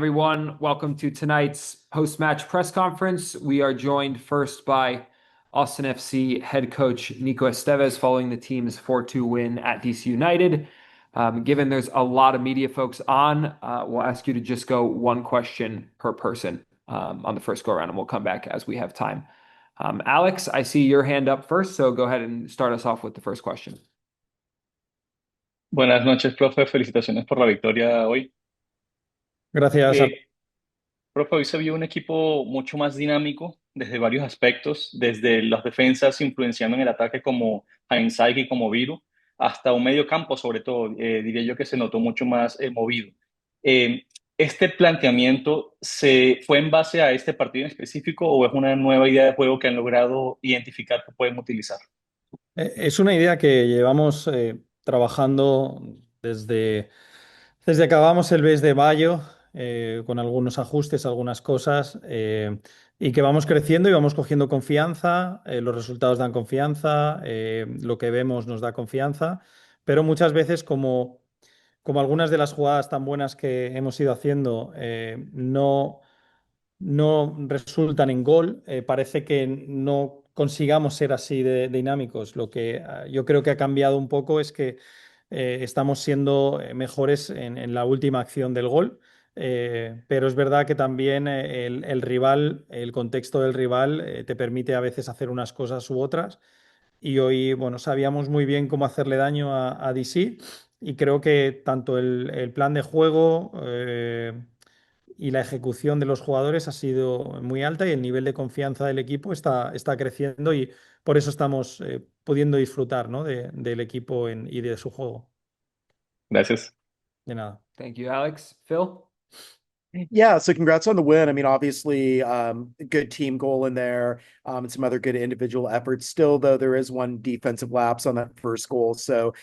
everyone. Welcome to tonight's post-match press conference. We are joined first by Austin FC head coach Nico Estévez following the team's 4-2 win at DC United. Given there's a lot of media folks on, we'll ask you to just go one question per person on the first go around, and we'll come back as we have time. Alex, I see your hand up first, so go ahead and start us off with the first question. Buenas noches, profe. Felicitaciones por la victoria hoy. Gracias. Profe, hoy se vio un equipo mucho más dinámico desde varios aspectos, desde las defensas influenciando en el ataque como Hindsight y como Viru, hasta un medio campo, sobre todo, diría yo que se notó mucho más movido. ¿Este planteamiento fue en base a este partido en específico o es una nueva idea de juego que han logrado identificar que pueden utilizar? Es una idea que llevamos trabajando desde que acabamos el mes de mayo, con algunos ajustes, algunas cosas, y que vamos creciendo y vamos cogiendo confianza, los resultados dan confianza, lo que vemos nos da confianza, pero muchas veces como algunas de las jugadas tan buenas que hemos ido haciendo no resultan en gol, parece que no consigamos ser así de dinámicos. Lo que yo creo que ha cambiado un poco es que estamos siendo mejores en la última acción del gol, pero es verdad que también el rival, el contexto del rival, te permite a veces hacer unas cosas u otras. Y hoy, bueno, sabíamos muy bien cómo hacerle daño a DC y creo que tanto el plan de juego y la ejecución de los jugadores ha sido muy alta y el nivel de confianza del equipo está creciendo y por eso estamos pudiendo disfrutar, ¿no? del equipo y de su juego. Gracias. De nada. Thank you, Alex. Phil? Yeah, so congrats on the win. I mean, obviously, good team goal in there, and some other good individual efforts. Still, though, there is one defensive lapse on that first goal. So,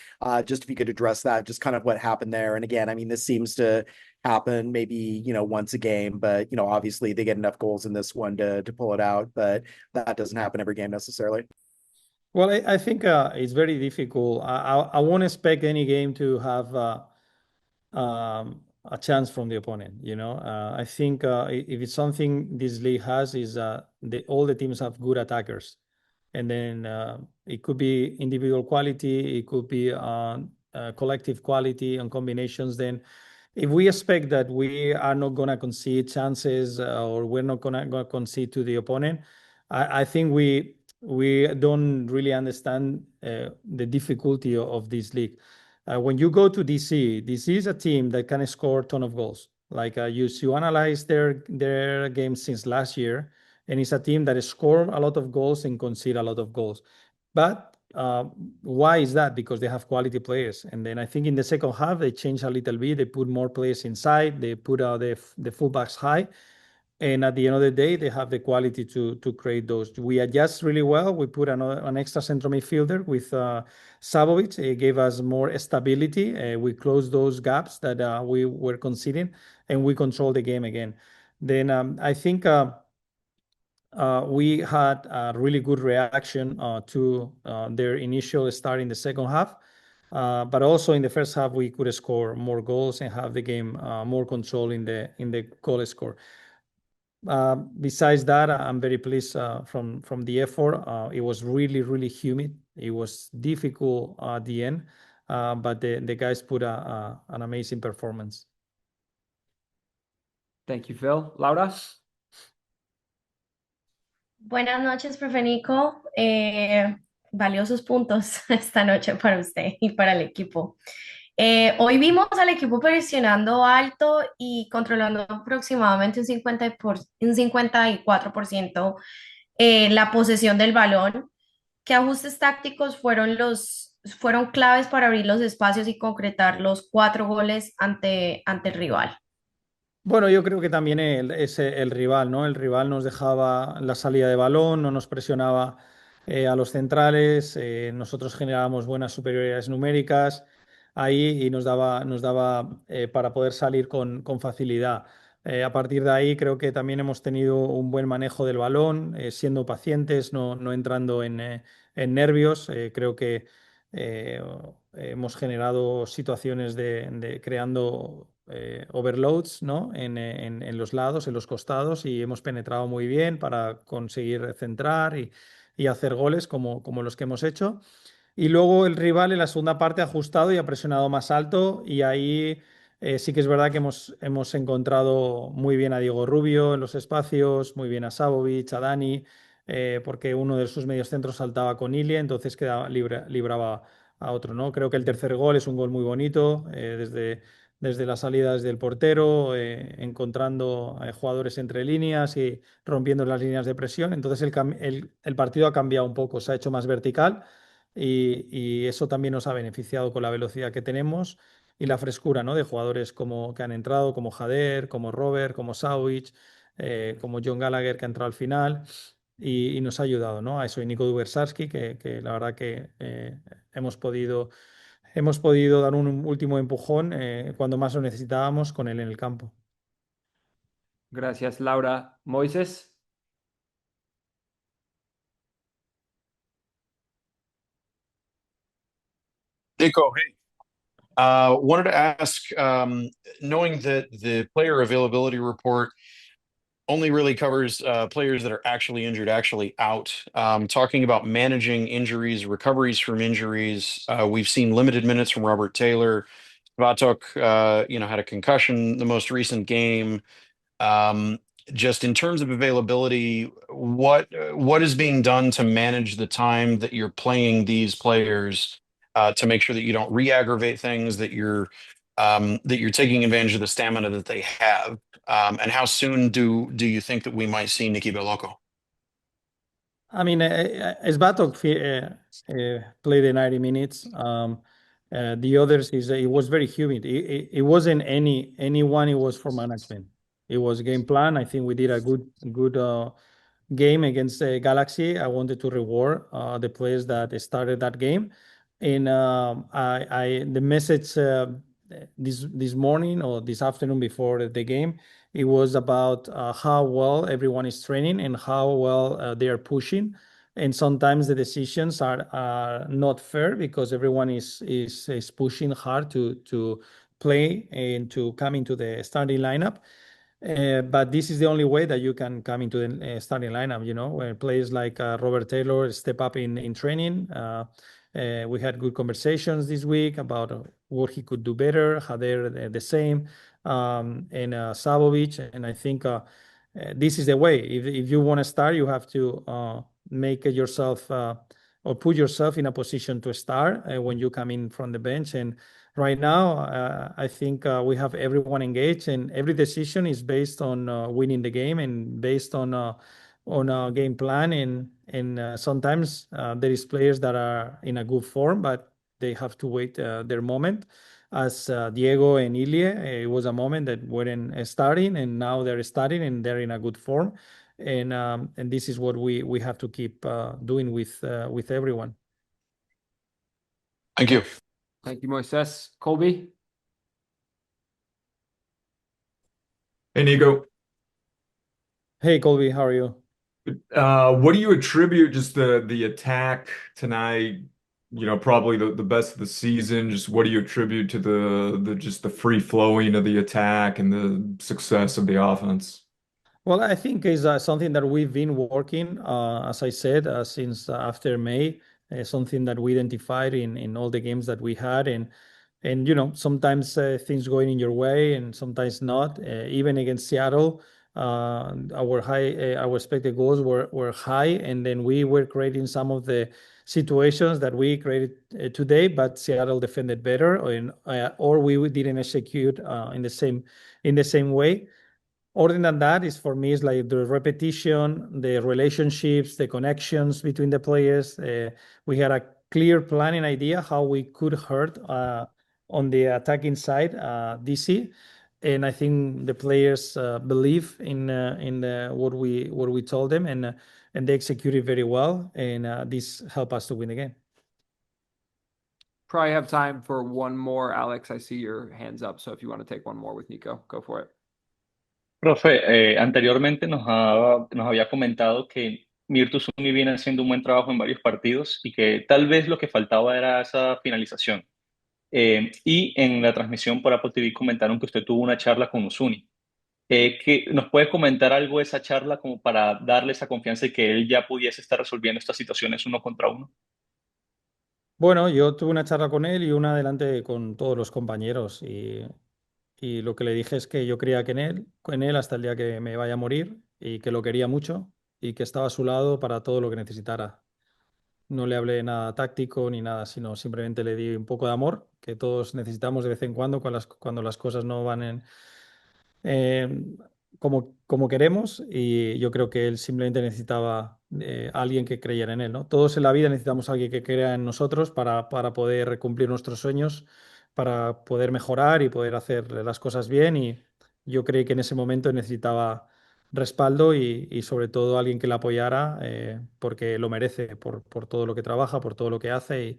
just if you could address that, just kind of what happened there. And again, I mean, this seems to happen maybe, once a game, but obviously they get enough goals in this one to pull it out, but that doesn't happen every game necessarily. Well, I think it's very difficult. I won't expect any game to have a chance from the opponent. I think if it's something this league has is all the teams have good attackers, and then it could be individual quality, it could be collective quality and combinations. Then, if we expect that we are not going to concede chances or we're not going to concede to the opponent, I think we don't really understand the difficulty of this league. When you go to DC is a team that can score a ton of goals. Like you analyze their games since last year, and it's a team that score a lot of goals and concede a lot of goals. But why is that? Because they have quality players. And then I think in the second half, they changed a little bit. They put more players inside. They put the fullbacks high. And at the end of the day, they have the quality to create those. We adjust really well. We put an extra central midfielder with Savovic. It gave us more stability. We closed those gaps that we were conceding, and we controlled the game again. Then I think we had a really good reaction to their initial start in the second half. But also in the first half, we could score more goals and have the game more control in the goal score. Besides that, I'm very pleased from the effort. It was really, really humid. It was difficult at the end, but the guys put an amazing performance. Thank you, Phil. Laura? Buenas noches, profe Nico. Valiosos puntos esta noche para usted y para el equipo. Hoy vimos al equipo presionando alto y controlando aproximadamente un 54% la posesión del balón. ¿Qué ajustes tácticos fueron claves para abrir los espacios y concretar los 4 goles ante el rival? Bueno, yo creo que también es el rival, ¿no? El rival nos dejaba la salida de balón, no nos presionaba a los centrales, nosotros generábamos buenas superioridades numéricas ahí y nos daba para poder salir con facilidad. A partir de ahí creo que también hemos tenido un buen manejo del balón, siendo pacientes, no entrando en nervios. Creo que hemos generado situaciones creando overloads, ¿no? En los lados, en los costados, y hemos penetrado muy bien para conseguir centrar y hacer goles como los que hemos hecho. Y luego el rival en la segunda parte ha ajustado y ha presionado más alto, y ahí sí que es verdad que hemos encontrado muy bien a Diego Rubio en los espacios, muy bien a Savovic, a Dani, porque uno de sus mediocentros saltaba con Ilie, entonces libraba a otro, ¿no? Creo que el tercer gol es un gol muy bonito, desde las salidas del portero, encontrando jugadores entre líneas y rompiendo las líneas de presión. Entonces el partido ha cambiado un poco, se ha hecho más vertical, y eso también nos ha beneficiado con la velocidad que tenemos y la frescura, ¿no? De jugadores que han entrado, como Jader, como Robert, como Savic, como John Gallagher, que ha entrado al final. Y nos ha ayudado, ¿no? A eso, y Nico Dubersarski, que la verdad que hemos podido dar un último empujón cuando más lo necesitábamos con él en el campo. Gracias, Laura. Moises. Nico, hey. Wanted to ask, knowing that the player availability report only really covers players that are actually injured, actually out. Talking about managing injuries, recoveries from injuries, we've seen limited minutes from Robert Taylor. Vatok, had a concussion the most recent game. Um, just in terms of availability, what is being done to manage the time that you're playing these players to make sure that you don't re-aggravate things, that you're taking advantage of the stamina that they have, and how soon do you think that we might see Nicky Belloco? I mean, Svatok played the 90 minutes. The others it was very humid. It wasn't anyone. It was for management. It was game plan. I think we did a good game against Galaxy. I wanted to reward the players that started that game, and the message this morning or this afternoon before the game, it was about how well everyone is training and how well they are pushing. And sometimes the decisions are not fair because everyone is pushing hard to play and to come into the starting lineup. But this is the only way that you can come into the starting lineup, where players like Robert Taylor step up in training. We had good conversations this week about what he could do better, Jader the same, and Savovic. And I think this is the way. If you want to start, you have to make yourself or put yourself in a position to start when you come in from the bench. And right now, I think we have everyone engaged, and every decision is based on winning the game and based on a game plan. And sometimes there is players that are in a good form, but they have to wait their moment. As Diego and Ilie, it was a moment that weren't starting, and now they're starting and they're in a good form. And this is what we have to keep doing with everyone. Thank you. Thank you, Moises. Colby. Hey, Nico. Hey, Colby, how are you? What do you attribute just the attack tonight? Probably the best of the season. Just what do you attribute to the free flowing of the attack and the success of the offense? Well, I think is something that we've been working, as I said, since after May. Something that we identified in all the games that we had, and sometimes things going in your way and sometimes not. Even against Seattle, our expected goals were high, and then we were creating some of the situations that we created today, but Seattle defended better, or we didn't execute in the same way. Other than that, is for me is like the repetition, the relationships, the connections between the players. We had a clear planning idea how we could hurt on the attacking side DC, and I think the players believe in what we told them, and they executed very well, and this helped us to win the game. Probably have time for one more, Alex. I see your hands up, so if you want to take one more with Nico, go for it. Profe, anteriormente nos había comentado que Mirtus Uni viene haciendo un buen trabajo en varios partidos y que tal vez lo que faltaba era esa finalización. Y en la transmisión por Apple TV comentaron que usted tuvo una charla con Uzuni. ¿Nos puede comentar algo de esa charla como para darle esa confianza de que él ya pudiese estar resolviendo estas situaciones uno contra uno? Bueno, yo tuve una charla con él y una adelante con todos los compañeros y lo que le dije es que yo creía que en él hasta el día que me vaya a morir y que lo quería mucho y que estaba a su lado para todo lo que necesitara. No le hablé nada táctico ni nada, sino simplemente le di un poco de amor que todos necesitamos de vez en cuando cuando las cosas no van eh, como queremos y yo creo que él simplemente necesitaba alguien que creyera en él, ¿no? Todos en la vida necesitamos a alguien que crea en nosotros para poder cumplir nuestros sueños, para poder mejorar y poder hacer las cosas bien y yo creí que en ese momento necesitaba respaldo y sobre todo alguien que le apoyara porque lo merece por todo lo que trabaja, por todo lo que hace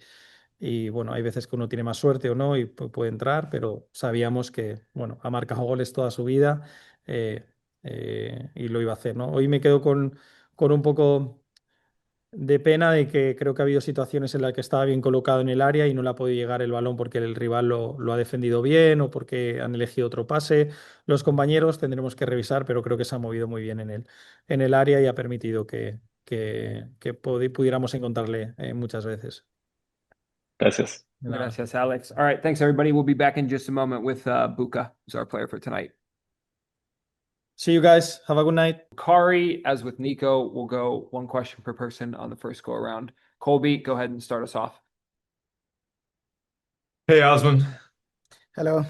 y bueno, hay veces que uno tiene más suerte o no y puede entrar, pero sabíamos que, bueno, ha marcado goles toda su vida eh, y lo iba a hacer, ¿no? Hoy me quedo con un poco de pena de que creo que ha habido situaciones en las que estaba bien colocado en el área y no le ha podido llegar el balón porque el rival lo ha defendido bien o porque han elegido otro pase. Los compañeros tendremos que revisar, pero creo que se ha movido muy bien en el área y ha permitido que pudiéramos encontrarle muchas veces. Gracias. De nada. Gracias, Alex. All right, thanks everybody. We'll be back in just a moment with Buka, who's our player for tonight. See you guys. Have a good night. Bukari, as with Nico, we'll go one question per person on the first go around. Colby, go ahead and start us off. Hey, Osman. Hello.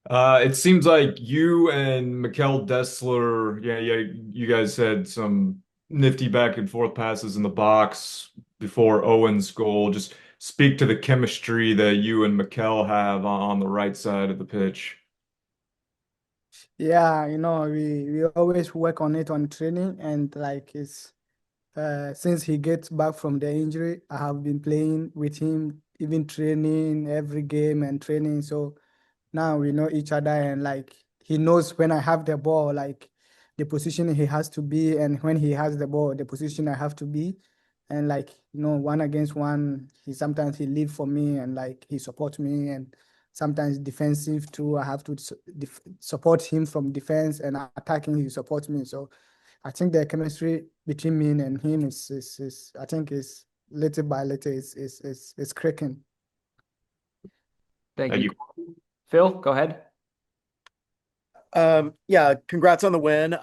It seems like you and Mikel Dessler, yeah, you guys had some nifty back and forth passes in the box before Owen's goal. Just speak to the chemistry that you and Mikel have on the right side of the pitch. Yeah, we always work on it on training and like it's since he gets back from the injury, I have been playing with him, even training every game and training. So now we know each other and like he knows when I have the ball, like the position he has to be, and when he has the ball, the position I have to be. And like, one against one, sometimes he lead for me and like he supports me and sometimes defensive too. I have to support him from defense and attacking, he supports me. So I think the chemistry between me and him is I think is little by little is cracking. Thank Thank you. Phil, go ahead. Yeah, congrats on the win.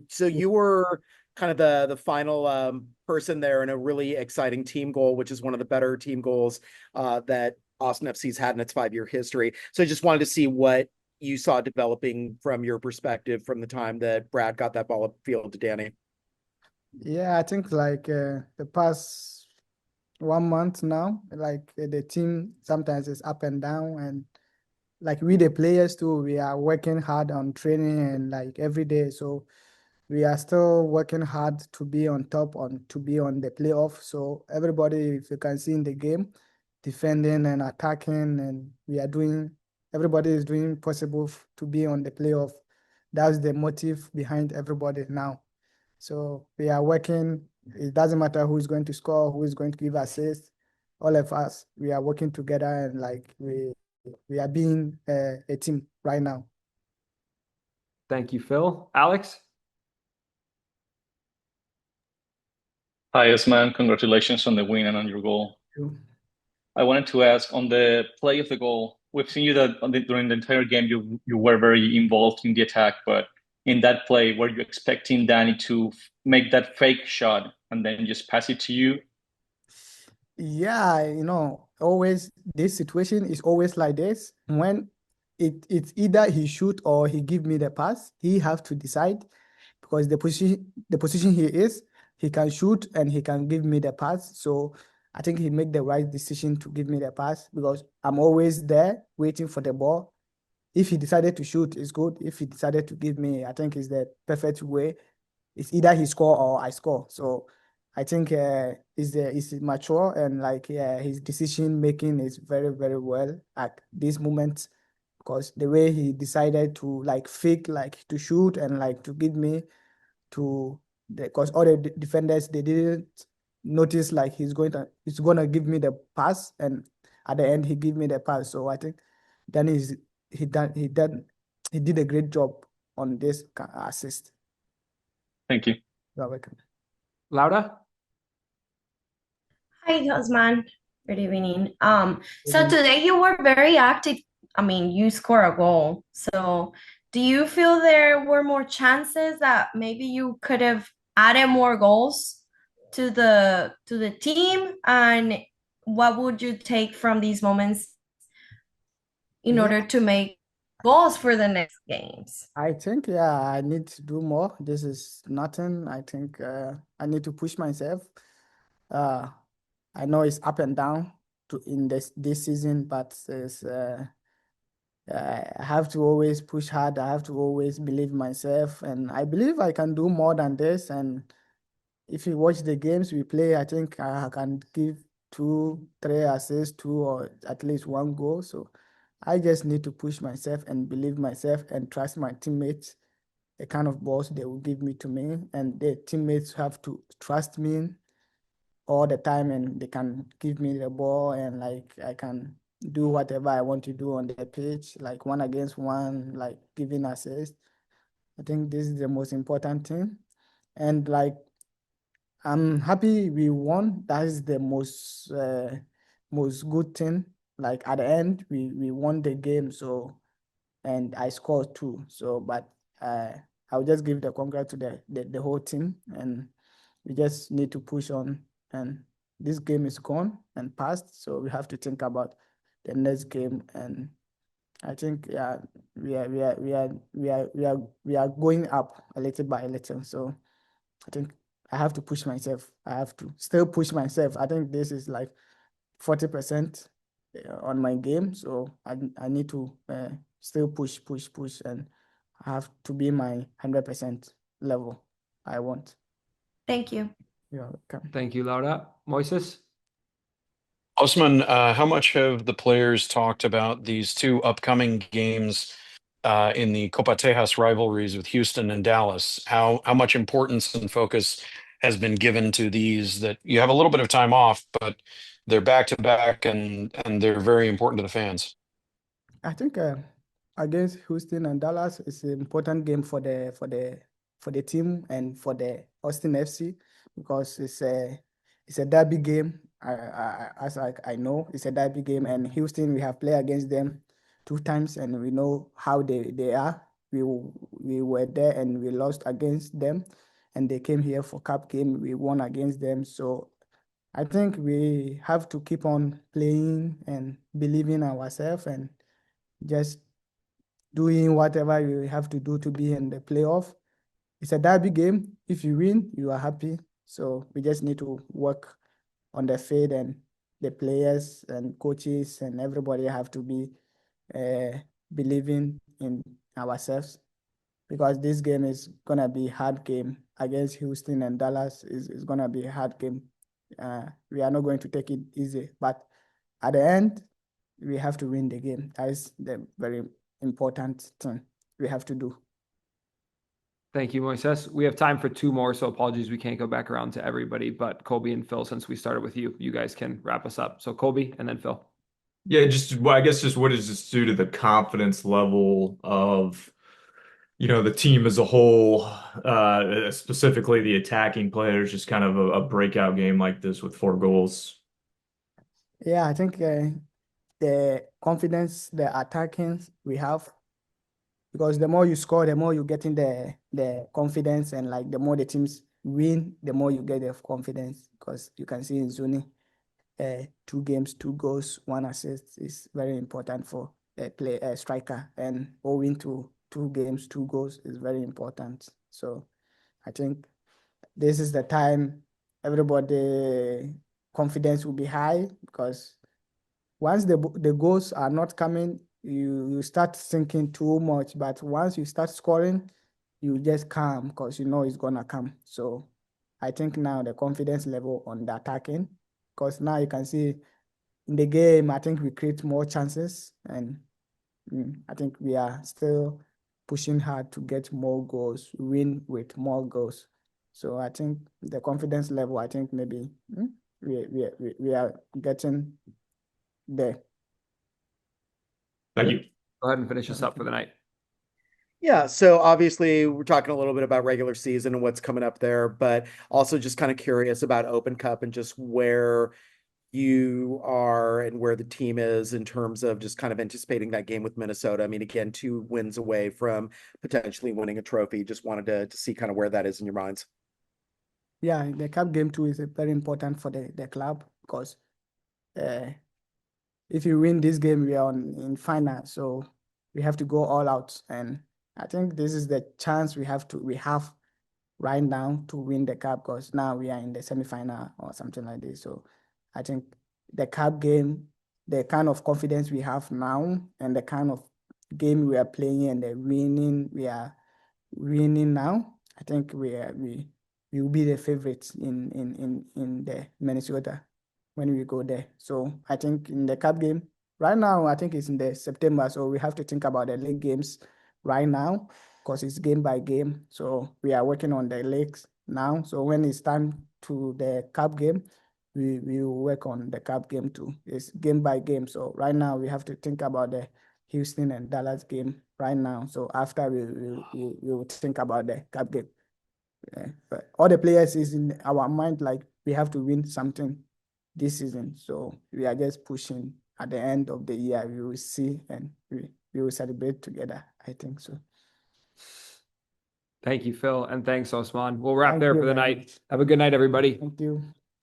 So you were kind of the final person there in a really exciting team goal, which is one of the better team goals that Austin FC's had in its 5-year history. So I just wanted to see what you saw developing from your perspective from the time that Brad got that ball upfield to Danny. Yeah, I think like the past 1 month now, like the team sometimes is up and down, and like we the players too, we are working hard on training and like every day. So we are still working hard to be on top to be on the playoff. So everybody, if you can see in the game, defending and attacking, and everybody is doing possible to be on the playoff. That's the motive behind everybody now. So we are working. It doesn't matter who is going to score, who is going to give assists. All of us, we are working together and like we are being a team right now. Thank you, Phil. Alex? Hi, Osman. Congratulations on the win and on your goal. I wanted to ask on the play of the goal. We've seen you that during the entire game you were very involved in the attack, but in that play, were you expecting Danny to make that fake shot and then just pass it to you? Yeah, always this situation is always like this. When it's either he shoot or he give me the pass, he have to decide because the position he is, he can shoot and he can give me the pass. So I think he make the right decision to give me the pass because I'm always there waiting for the ball. If he decided to shoot, it's good. If he decided to give me, I think it's the perfect way. It's either he score or I score. So I think he's mature and like his decision making is very, very well at this moment because the way he decided to like fake like to shoot and like to give me to because all the defenders they didn't notice like he's gonna give me the pass and at the end he gave me the pass. So I think then he did a great job on this assist. Thank you. You're welcome. Laura? Hi, Osman. Good evening. So today you were very active. I mean, you score a goal. So do you feel there were more chances that maybe you could have added more goals to the team? And what would you take from these moments in Yeah. order to make goals for the next games? I think, yeah, I need to do more. This is nothing. I think I need to push myself. I know it's up and down in this season, but I have to always push hard. I have to always believe myself, and I believe I can do more than this. And if you watch the games we play, I think I can give 2, 3 assists, 2 or at least 1 goal. So I just need to push myself and believe myself and trust my teammates, the kind of balls they will give me to me, and the teammates have to trust me all the time, and they can give me the ball, and like I can do whatever I want to do on the pitch, like 1-against-1, like giving assists. I think this is the most important thing. And like I'm happy we won. That is the most good thing. Like at the end, we won the game. So and I scored 2. So but I'll just give the congrats to the whole team, and we just need to push on. And this game is gone and past, so we have to think about the next game. And I think yeah, we are going up a little by a little. So I think I have to push myself. I have to still push myself. I think this is like 40% on my game, so I need to still push, and I have to be my 100% level I want. Thank you. You're welcome. Thank you, Laura. Moises? Osman, how much have the players talked about these 2 upcoming games in the Copa Tejas rivalries with Houston and Dallas? How much importance and focus has been given to these, that you have a little bit of time off, but they're back to back and they're very important to the fans? I think against Houston and Dallas is an important game for the team and for the Austin FC, because it's a derby game. I know it's a derby game, and Houston, we have played against them 2 times, and we know how they are. We were there and we lost against them, and they came here for cup game. We won against them. So I think we have to keep on playing and believing ourselves and just doing whatever you have to do to be in the playoff. It's a derby game. If you win, you are happy. So we just need to work on the field, and the players and coaches and everybody have to be believing in ourselves, because this game is gonna be hard game against Houston and Dallas. Is gonna be a hard game. We are not going to take it easy, but at the end, we have to win the game. That is the very important thing we have to do. Thank you, Moises. We have time for 2 more, so apologies we can't go back around to everybody, but Colby and Phil, since we started with you, you guys can wrap us up. So Colby and then Phil. Yeah, I guess just what does this do to the confidence level of, the team as a whole, specifically the attacking players, just kind of a breakout game like this with 4 goals? Yeah, I think the confidence, the attacking we have, because the more you score, the more you get in the confidence, and like the more the teams win, the more you get the confidence. Because you can see in Zuni, 2 games, 2 goals, 1 assist is very important for a striker, and owing to 2 games, 2 goals is very important. So I think this is the time everybody confidence will be high, because once the goals are not coming, you start thinking too much. But once you start scoring, you just calm, because you know it's gonna come. So I think now the confidence level on the attacking, because now you can see in the game, I think we create more chances, and I think we are still pushing hard to get more goals, win with more goals. So I think the confidence level, I think maybe we are getting there. Thank you. Go ahead and finish us up for the night. Yeah, so obviously we're talking a little bit about regular season and what's coming up there, but also just kind of curious about Open Cup and just where you are and where the team is in terms of just kind of anticipating that game with Minnesota. I mean, again, 2 wins away from potentially winning a trophy. Just wanted to see kind of where that is in your minds. Yeah, the cup game too is very important for the club because if you win this game, we are in final, so we have to go all out. And I think this is the chance we have right now to win the cup because now we are in the semifinal or something like this. So I think the cup game, the kind of confidence we have now and the kind of game we are playing and the winning we are winning now, I think we will be the favorites in the Minnesota when we go there. So I think in the cup game right now, I think it's in the September. So we have to think about the league games right now because it's game by game. So we are working on the leagues now. So when it's time to the cup game, we will work on the cup game too. It's game by game. So right now we have to think about the Houston and Dallas game right now. So after we will think about the cup game. But all the players is in our mind, like we have to win something this season. So we are just pushing. At the end of the year, we will see and we will celebrate together. I think so. Thank you, Phil, and thanks, Osman. We'll wrap Thank there you for the very night. much. Have a good night, everybody. Thank you.